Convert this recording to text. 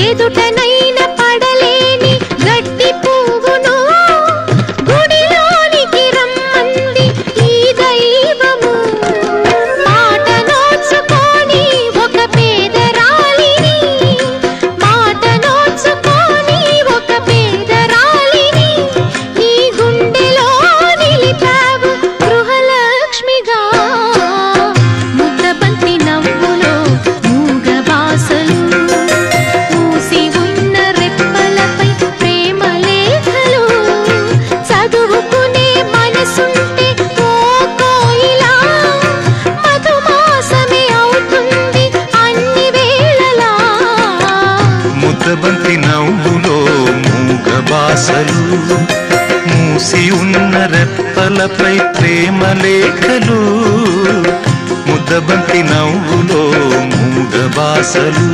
ఎదుటనైన పడలేని గడ్డి పువ్వును గుడిలోనికి రమ్మంది ఈ దైవము. మాట నోచుకొని ఒక పేదరాలిని, మాట నోచుకొని ఒక పేదరాలిని నీ గుండెలో నిలిపావు గృహలక్ష్మిగా. ముద్దబంతి నవ్వులో మూగ బాసలు, మూసి ఉన్న రెప్పలపై ప్రేమ లేఖలు, చదువుకునే మనసుంటే ఓ కోయిలా మధుమాసమే అవుతుంది అన్ని వేళలా. ముద్దబంతి నవ్వులో మూగ బాసలు, మూసి ఉన్న రెప్పలపై ప్రేమ లేఖలు. ముద్దబంతి నవ్వులో మూగ బాసలు.